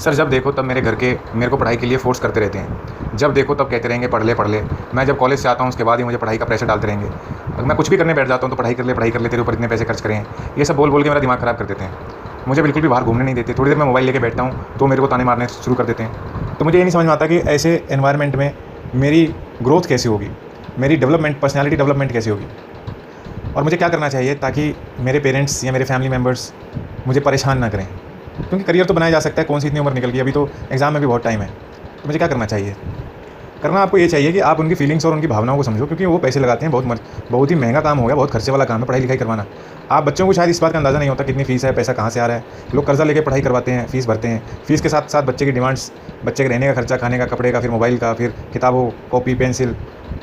Sir जब देखो तब मेरे घर के मेरे को पढ़ाई के लिए फ़ोर्स करते रहते हैं। जब देखो तब कहते रहेंगे पढ़ ले पढ़ ले। मैं जब कॉलेज से आता हूँ उसके बाद ही मुझे पढ़ाई का प्रेशर डालते रहेंगे। अगर मैं कुछ भी करने बैठ जाता हूँ तो पढ़ाई कर ले तेरे ऊपर इतने पैसे खर्च करें। ये सब बोल बोल के मेरा दिमाग ख़राब कर देते हैं। मुझे बिल्कुल भी बाहर घूमने नहीं देते। थोड़ी देर मैं मोबाइल लेके बैठता हूँ तो मेरे को ताने मारने शुरू कर देते हैं। तो मुझे ये नहीं समझ में आता कि ऐसे एनवायरनमेंट में मेरी ग्रोथ कैसे होगी, मेरी डेवलपमेंट, पर्सनैलिटी डेवलपमेंट कैसे होगी, और मुझे क्या करना चाहिए ताकि मेरे पेरेंट्स या मेरे फैमिली मेम्बर्स मुझे परेशान ना करें। क्योंकि करियर तो बनाया जा सकता है, कौन सी इतनी उम्र निकल गई, अभी तो एग्ज़ाम में भी बहुत टाइम है। तो मुझे क्या करना चाहिए? करना आपको ये चाहिए कि आप उनकी फीलिंग्स और उनकी भावनाओं को समझो, क्योंकि वो पैसे लगाते हैं, बहुत ही महंगा काम हो गया, बहुत खर्चे वाला काम है पढ़ाई लिखाई करवाना। आप बच्चों को शायद इस बात का अंदाज़ा नहीं होता कितनी फ़ीस है, पैसा कहाँ से आ रहा है। लोग कर्जा लेके पढ़ाई करवाते हैं, फ़ीस भरते हैं। फ़ीस के साथ साथ बच्चे की डिमांड्स, बच्चे के रहने का खर्चा, खाने का, कपड़े का, फिर मोबाइल का, फिर किताबों, कॉपी, पेंसिल,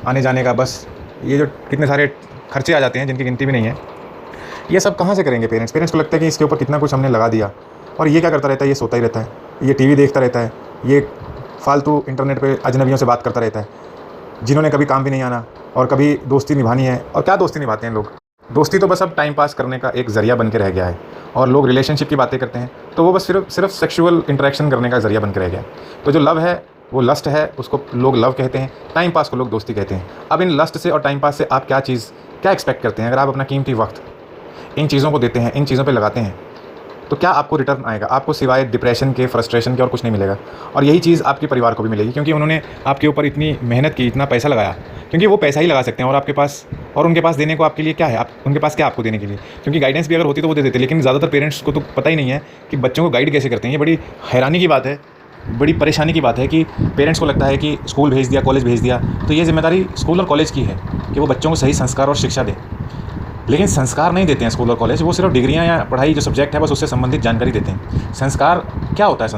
आने जाने का, बस ये जो कितने सारे खर्चे आ जाते हैं जिनकी गिनती भी नहीं है। ये सब कहाँ से करेंगे पेरेंट्स को लगता है कि इसके ऊपर कितना कुछ हमने लगा दिया। और ये क्या करता रहता है? ये सोता ही रहता है, ये टीवी देखता रहता है, ये फालतू इंटरनेट पे अजनबियों से बात करता रहता है, जिन्होंने कभी काम भी नहीं आना और कभी दोस्ती निभानी है। और क्या दोस्ती निभाते हैं लोग? दोस्ती तो बस अब टाइम पास करने का एक ज़रिया बन के रह गया है। और लोग रिलेशनशिप की बातें करते हैं तो वो बस सिर्फ सेक्सुअल इंटरेक्शन करने का ज़रिया बन के रह गया है। तो जो लव है वो लस्ट है, उसको लोग लव कहते हैं, टाइम पास को लोग दोस्ती कहते हैं। अब इन लस्ट से और टाइम पास से आप क्या एक्सपेक्ट करते हैं? अगर आप अपना कीमती वक्त इन चीज़ों को देते हैं, इन चीज़ों पे लगाते हैं, तो क्या आपको रिटर्न आएगा? आपको सिवाय डिप्रेशन के, फ्रस्ट्रेशन के और कुछ नहीं मिलेगा। और यही चीज़ आपके परिवार को भी मिलेगी, क्योंकि उन्होंने आपके ऊपर इतनी मेहनत की, इतना पैसा लगाया। क्योंकि वो पैसा ही लगा सकते हैं और उनके पास देने को आपके लिए क्या है? उनके पास क्या आपको देने के लिए? क्योंकि गाइडेंस भी अगर होती तो वो दे देते, लेकिन ज़्यादातर पेरेंट्स को तो पता ही नहीं है कि बच्चों को गाइड कैसे करते हैं। ये बड़ी हैरानी की बात है, बड़ी परेशानी की बात है कि पेरेंट्स को लगता है कि स्कूल भेज दिया, कॉलेज भेज दिया, तो ये जिम्मेदारी स्कूल और कॉलेज की है कि वो बच्चों को सही संस्कार और शिक्षा दें। लेकिन संस्कार नहीं देते हैं स्कूल और कॉलेज, वो सिर्फ डिग्रियां या पढ़ाई जो सब्जेक्ट है बस उससे संबंधित जानकारी देते हैं। संस्कार क्या होता है?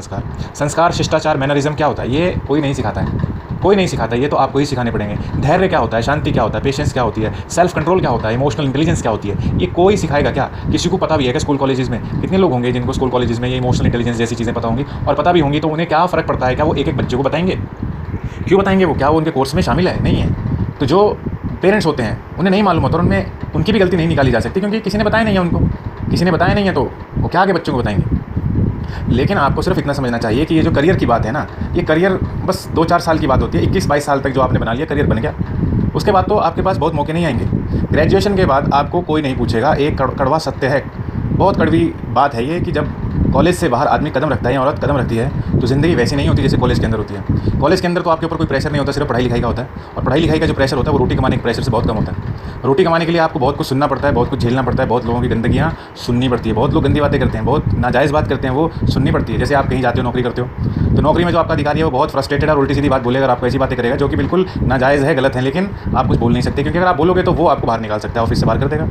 संस्कार, शिष्टाचार, मैनरिज्म क्या होता है? ये कोई नहीं सिखाता है, कोई नहीं सिखाता। ये तो आपको ही सिखाने पड़ेंगे। धैर्य क्या होता है? शांति क्या होता है? पेशेंस क्या होती है? सेल्फ कंट्रोल क्या होता है? इमोशनल इंटेलिजेंस क्या होती है? ये कोई सिखाएगा क्या? किसी को पता भी है कि स्कूल कॉलेजेस में कितने लोग होंगे जिनको स्कूल कॉलेजेस में ये इमोशनल इंटेलिजेंस जैसी चीज़ें पता होंगी? और पता भी होंगी तो उन्हें क्या फ़र्क पड़ता है? क्या वो एक एक बच्चे को बताएंगे? क्यों बताएंगे? वो क्या वो उनके कोर्स में शामिल है? नहीं है। तो जो पेरेंट्स होते हैं उन्हें नहीं मालूम होता और उनमें उनकी भी गलती नहीं निकाली जा सकती, क्योंकि किसी ने बताया नहीं है उनको। किसी ने बताया नहीं है तो वो क्या आगे बच्चों को बताएंगे? लेकिन आपको सिर्फ इतना समझना चाहिए कि ये जो करियर की बात है ना, ये करियर बस 2-4 साल की बात होती है। 21-22 साल तक जो आपने बना लिया करियर बन गया, उसके बाद तो आपके पास बहुत मौके नहीं आएंगे। ग्रेजुएशन के बाद आपको कोई नहीं पूछेगा। एक कड़वा सत्य है, बहुत कड़वी बात है ये, कि जब कॉलेज से बाहर आदमी कदम रखता है या औरत कदम रखती है तो ज़िंदगी वैसी नहीं होती जैसे कॉलेज के अंदर होती है। कॉलेज के अंदर तो आपके ऊपर कोई प्रेशर नहीं होता, सिर्फ पढ़ाई लिखाई का होता है। और पढ़ाई लिखाई का जो प्रेशर होता है वो रोटी कमाने के प्रेशर से बहुत कम होता है। रोटी कमाने के लिए आपको बहुत कुछ सुनना पड़ता है, बहुत कुछ झेलना पड़ता है, बहुत लोगों की गंदगियाँ सुननी पड़ती है, बहुत लोग गंदी बातें करते हैं, बहुत नाजायज़ बात करते हैं, वो सुननी पड़ती है। जैसे आप कहीं जाते हो, नौकरी करते हो, तो नौकरी में जो आपका अधिकारी है वो बहुत फ्रस्ट्रेटेड और उल्टी सीधी बात बोलेगा, आपको ऐसी बातें करेगा जो कि बिल्कुल नाजायज़ है, गलत है, लेकिन आप कुछ बोल नहीं सकते, क्योंकि अगर आप बोलोगे तो वो आपको बाहर निकाल सकता है, ऑफिस से बाहर कर देगा।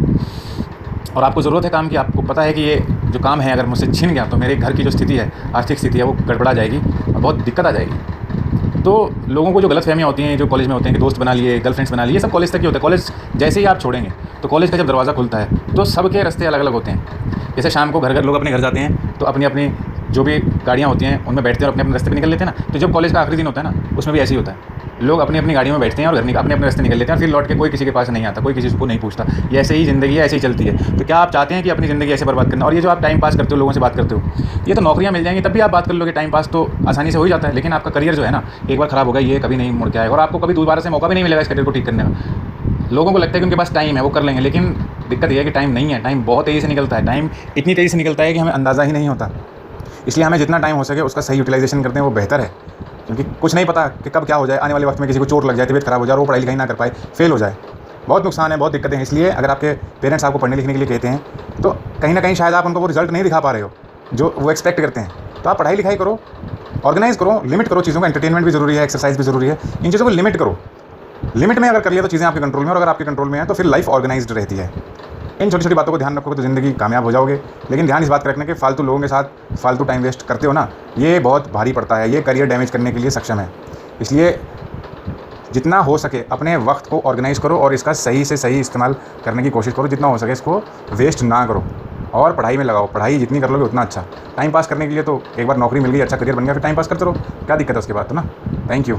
और आपको ज़रूरत है काम की, आपको पता है कि ये जो काम है अगर मुझसे छिन गया तो मेरे घर की जो स्थिति है, आर्थिक स्थिति है, वो गड़बड़ा जाएगी और बहुत दिक्कत आ जाएगी। तो लोगों को जो गलतफहमियाँ होती हैं जो कॉलेज में होते हैं कि दोस्त बना लिए, गर्लफ्रेंड्स बना लिए, सब कॉलेज तक ही होता है। कॉलेज जैसे ही आप छोड़ेंगे तो कॉलेज का जब दरवाज़ा खुलता है तो सबके रास्ते अलग अलग होते हैं। जैसे शाम को घर लोग अपने घर जाते हैं तो अपनी अपनी जो भी गाड़ियाँ होती हैं उनमें बैठते हैं और अपने अपने रास्ते पे निकल लेते हैं ना। तो जब कॉलेज का आखिरी दिन होता है ना, उसमें भी ऐसे ही होता है। लोग अपनी अपनी गाड़ियों में बैठते हैं और अपने अपने रास्ते निकल लेते हैं, फिर लौट के कोई किसी के पास नहीं आता, कोई किसी को नहीं पूछता। ये ऐसे ही ज़िंदगी है, ऐसे ही चलती है। तो क्या आप चाहते हैं कि अपनी ज़िंदगी ऐसे बर्बाद करना? और ये जो आप टाइम पास करते हो, लोगों से बात करते हो, ये तो नौकरियाँ मिल जाएंगी तब भी आप बात कर लोगे। टाइम पास तो आसानी से हो ही जाता है, लेकिन आपका करियर जो है ना, एक बार ख़राब हो गया, ये कभी नहीं मुड़ के आएगा और आपको कभी दोबारा से मौका भी नहीं मिलेगा इस करियर को ठीक करने का। लोगों को लगता है कि उनके पास टाइम है, वो कर लेंगे, लेकिन दिक्कत ये है कि टाइम नहीं है। टाइम बहुत तेज़ी से निकलता है, टाइम इतनी तेज़ी से निकलता है कि हमें अंदाज़ा ही नहीं होता। इसलिए हमें जितना टाइम हो सके उसका सही यूटिलाइजेशन करते हैं वो बेहतर है, क्योंकि कुछ नहीं पता कि कब क्या हो जाए। आने वाले वक्त में किसी को चोट लग जाए, तबीयत खराब हो जाए और वो पढ़ाई लिखाई ना कर पाए, फेल हो जाए, बहुत नुकसान है, बहुत दिक्कतें हैं। इसलिए अगर आपके पेरेंट्स आपको पढ़ने लिखने के लिए कहते हैं तो कहीं ना कहीं शायद आप उनको वो रिजल्ट नहीं दिखा पा रहे हो जो वो एक्सपेक्ट करते हैं। तो आप पढ़ाई लिखाई करो, ऑर्गेनाइज करो, लिमिट करो चीज़ों का। एंटरटेनमेंट भी ज़रूरी है, एक्सरसाइज भी ज़रूरी है, इन चीज़ों को लिमिट करो। लिमिट में अगर कर लिया तो चीज़ें आपके कंट्रोल में, और अगर आपके कंट्रोल में है तो फिर लाइफ ऑर्गेनाइज्ड रहती है। इन छोटी छोटी बातों को ध्यान रखोगे तो ज़िंदगी कामयाब हो जाओगे। लेकिन ध्यान इस बात का रखना कि फालतू लोगों के साथ फालतू टाइम वेस्ट करते हो ना, ये बहुत भारी पड़ता है, ये करियर डैमेज करने के लिए सक्षम है। इसलिए जितना हो सके अपने वक्त को ऑर्गेनाइज करो और इसका सही से सही इस्तेमाल करने की कोशिश करो। जितना हो सके इसको वेस्ट ना करो और पढ़ाई में लगाओ। पढ़ाई जितनी कर लोगे उतना अच्छा। टाइम पास करने के लिए तो एक बार नौकरी मिल गई, अच्छा करियर बन गया, फिर टाइम पास करते रहो, क्या दिक्कत है उसके बाद तो ना। Thank you.